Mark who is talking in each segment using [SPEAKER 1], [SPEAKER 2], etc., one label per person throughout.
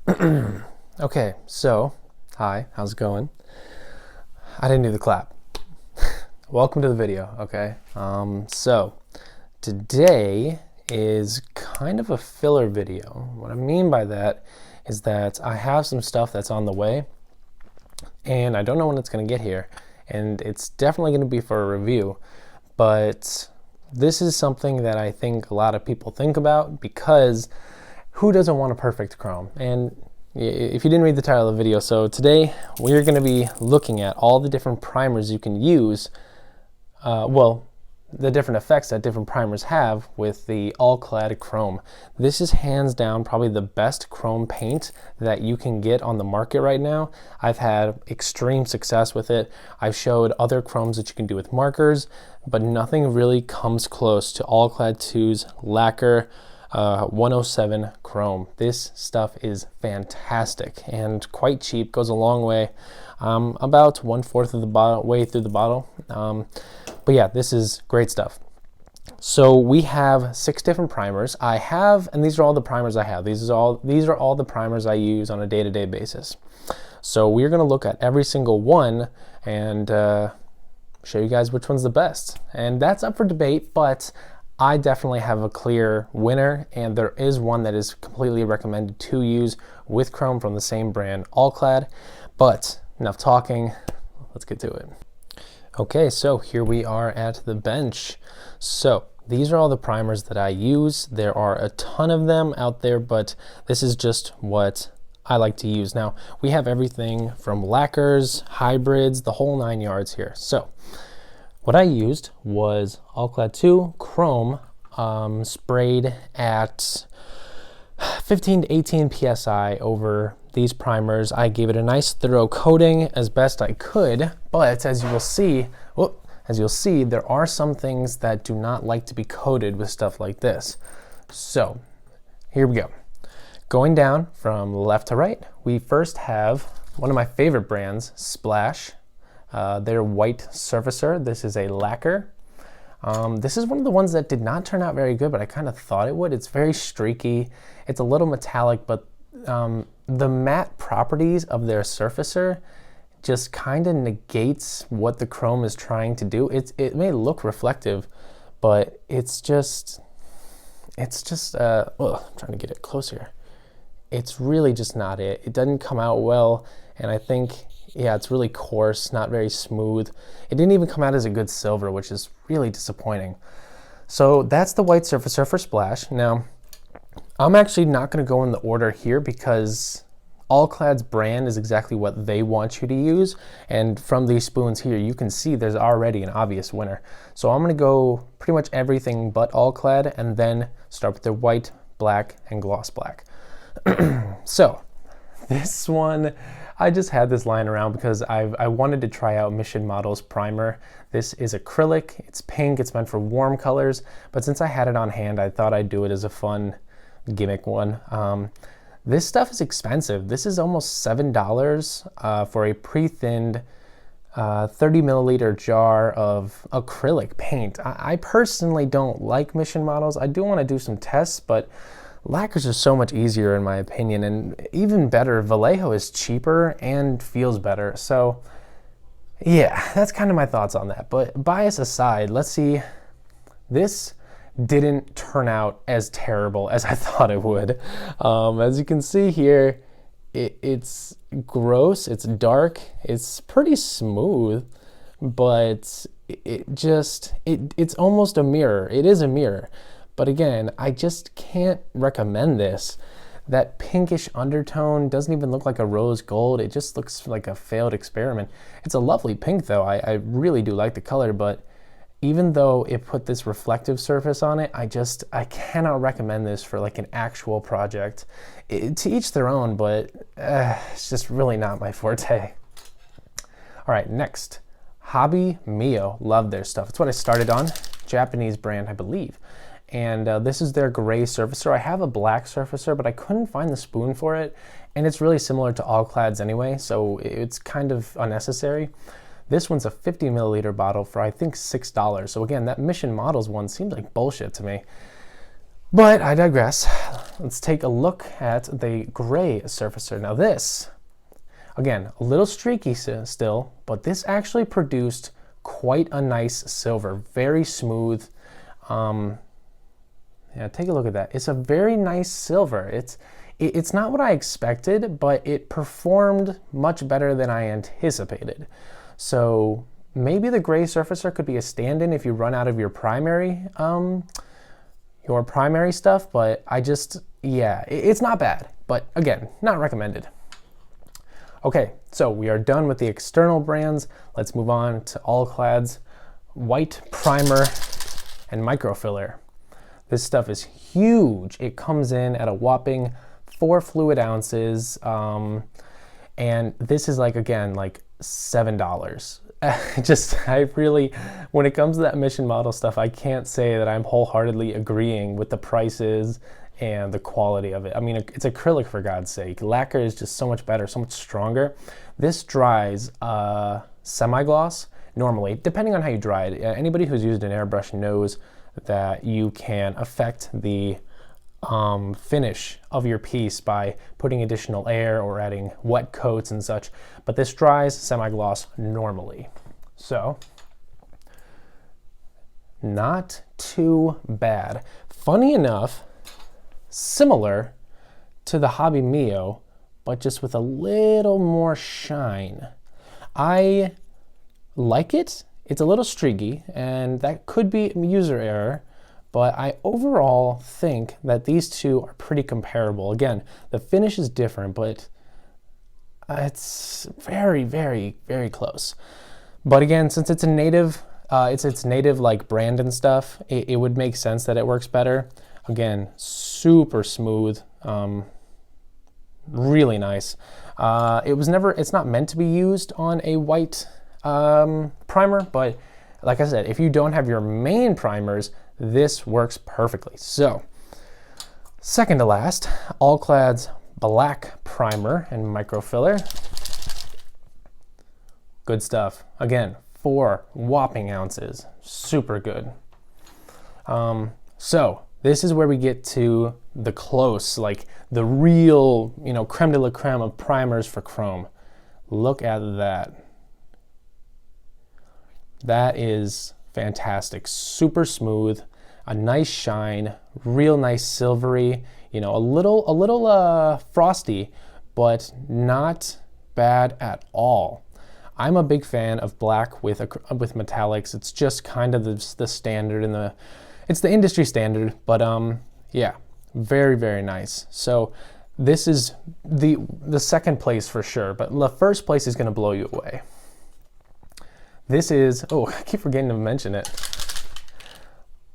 [SPEAKER 1] Okay, so, hi, how's it going? I didn't do the clap. Welcome to the video, okay? Today is kind of a filler video. What I mean by that is that I have some stuff that's on the way, and I don't know when it's gonna get here, and it's definitely gonna be for a review, but this is something that I think a lot of people think about because who doesn't want a perfect chrome? And if you didn't read the title of the video, so today we're going to be looking at all the different primers you can use, the different effects that different primers have with the Alclad chrome. This is hands down probably the best chrome paint that you can get on the market right now. I've had extreme success with it. I've showed other chromes that you can do with markers, but nothing really comes close to Alclad 2's Lacquer 107 chrome. This stuff is fantastic and quite cheap, goes a long way, about 1/4 of the way through the bottle. But yeah, this is great stuff. So we have 6 different primers. And these are all the primers I have. These are all the primers I use on a day-to-day basis. So we're going to look at every single one and show you guys which one's the best. And that's up for debate, but I definitely have a clear winner, and there is one that is completely recommended to use with chrome from the same brand, Alclad. But enough talking, let's get to it. Okay, so here we are at the bench. So these are all the primers that I use. There are a ton of them out there, but this is just what I like to use. Now, we have everything from lacquers, hybrids, the whole 9 yards here. So what I used was Alclad 2 Chrome sprayed at 15 to 18 psi over these primers. I gave it a nice thorough coating as best I could, but as you will see, there are some things that do not like to be coated with stuff like this. So here we go. Going down from left to right, we first have one of my favorite brands, Splash. Their white surfacer. This is a lacquer. This is one of the ones that did not turn out very good, but I kind of thought it would. It's very streaky. It's a little metallic, but the matte properties of their surfacer just kind of negates what the chrome is trying to do. It may look reflective, but it's just I'm trying to get it closer. It's really just not it. It doesn't come out well, and I think, yeah, it's really coarse, not very smooth. It didn't even come out as a good silver, which is really disappointing. So that's the white surfacer for Splash. Now, I'm actually not going to go in the order here because Alclad's brand is exactly what they want you to use. And from these spoons here, you can see there's already an obvious winner. So I'm going to go pretty much everything but Alclad and then start with their white, black, and gloss black. So this one, I just had this lying around because I wanted to try out Mission Model's primer. This is acrylic, it's pink, it's meant for warm colors, but since I had it on hand, I thought I'd do it as a fun gimmick one. This stuff is expensive. This is almost $7 for a pre-thinned 30 milliliter jar of acrylic paint. I personally don't like Mission Models. I do want to do some tests, but lacquers are so much easier in my opinion, and even better, Vallejo is cheaper and feels better. So yeah, that's kind of my thoughts on that. But bias aside, let's see. This didn't turn out as terrible as I thought it would. As you can see here, it's gross, it's dark, it's pretty smooth, but it's almost a mirror. It is a mirror. But again, I just can't recommend this. That pinkish undertone doesn't even look like a rose gold. It just looks like a failed experiment. It's a lovely pink though. I really do like the color, but even though it put this reflective surface on it, I cannot recommend this for like an actual project. To each their own, but it's just really not my forte. All right, next, Hobby Mio. Love their stuff. It's what I started on. Japanese brand, I believe. And this is their gray surfacer. I have a black surfacer, but I couldn't find the spoon for it. And it's really similar to Alclad's anyway, so it's kind of unnecessary. This one's a 50 milliliter bottle for I think $6. So again, that Mission Models one seems like bullshit to me. But I digress. Let's take a look at the gray surfacer. Now this, again, a little streaky still, but this actually produced quite a nice silver, very smooth. Yeah, take a look at that. It's a very nice silver. It's not what I expected, but it performed much better than I anticipated. So maybe the gray surfacer could be a stand-in if you run out of your primary stuff, but yeah, it's not bad, but again, not recommended. Okay, so we are done with the external brands. Let's move on to Alclad's white primer and microfiller. This stuff is huge. It comes in at a whopping 4 fluid ounces, and this is like, again, like $7. When it comes to that mission model stuff, I can't say that I'm wholeheartedly agreeing with the prices and the quality of it. I mean, it's acrylic, for God's sake. Lacquer is just so much better, so much stronger. This dries semi-gloss normally, depending on how you dry it. Anybody who's used an airbrush knows that you can affect the finish of your piece by putting additional air or adding wet coats and such, but this dries semi-gloss normally. So, not too bad. Funny enough, similar to the Hobby Mio, but just with a little more shine. I like it. It's a little streaky, and that could be user error, but I overall think that these two are pretty comparable. Again, the finish is different, but it's very, very, very close. But again, since it's a native, it's native like brand and stuff, it would make sense that it works better. Again, super smooth, really nice. It's not meant to be used on a white primer, but like I said, if you don't have your main primers, this works perfectly. So, second to last, Alclad's black primer and microfiller. Good stuff. Again, 4 whopping ounces. Super good. So, this is where we get to the close, like the real, creme de la creme of primers for chrome. Look at that. That is fantastic. Super smooth, a nice shine, real nice silvery, a little frosty, but not bad at all. I'm a big fan of black with metallics. It's just kind of the standard it's the industry standard, but yeah, very, very nice. So this is the second place for sure, but the first place is going to blow you away. This is, I keep forgetting to mention it,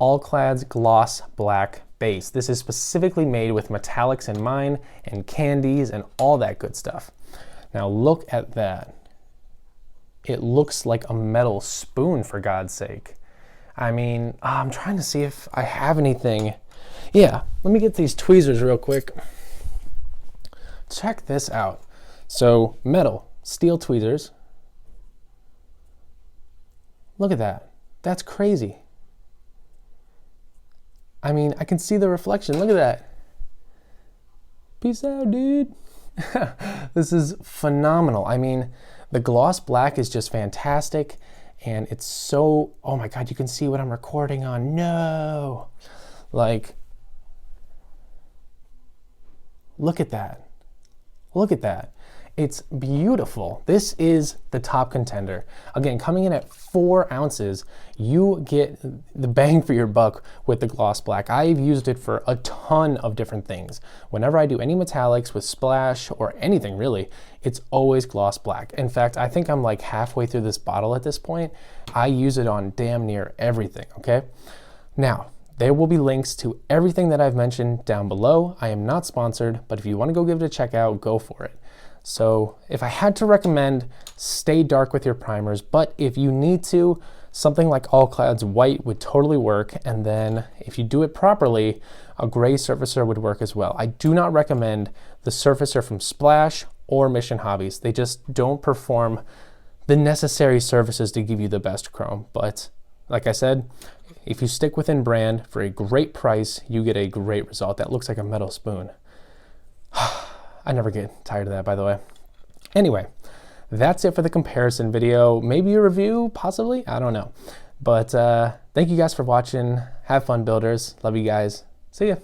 [SPEAKER 1] Alclad's Gloss Black Base. This is specifically made with metallics in mind and candies and all that good stuff. Now look at that. It looks like a metal spoon, for God's sake. I mean, I'm trying to see if I have anything. Yeah, let me get these tweezers real quick. Check this out. So, metal, steel tweezers. Look at that. That's crazy. I mean, I can see the reflection. Look at that. Peace out, dude. This is phenomenal. I mean, the gloss black is just fantastic. And it's so, oh my God, you can see what I'm recording on. No. Like, look at that. Look at that. It's beautiful. This is the top contender. Again, coming in at 4 ounces, you get the bang for your buck with the gloss black. I've used it for a ton of different things. Whenever I do any metallics with splash or anything really, it's always gloss black. In fact, I think I'm like halfway through this bottle at this point. I use it on damn near everything, okay? Now, there will be links to everything that I've mentioned down below. I am not sponsored, but if you want to go give it a check out, go for it. So if I had to recommend, stay dark with your primers, but if you need to, something like Alclad's white would totally work, and then if you do it properly, a gray surfacer would work as well. I do not recommend the surfacer from Splash or Mission Hobbies. They just don't perform the necessary surfaces to give you the best chrome, but like I said, if you stick within brand for a great price, you get a great result. That looks like a metal spoon. I never get tired of that, by the way. Anyway, that's it for the comparison video. Maybe a review, possibly, I don't know. But thank you guys for watching. Have fun, builders. Love you guys. See ya.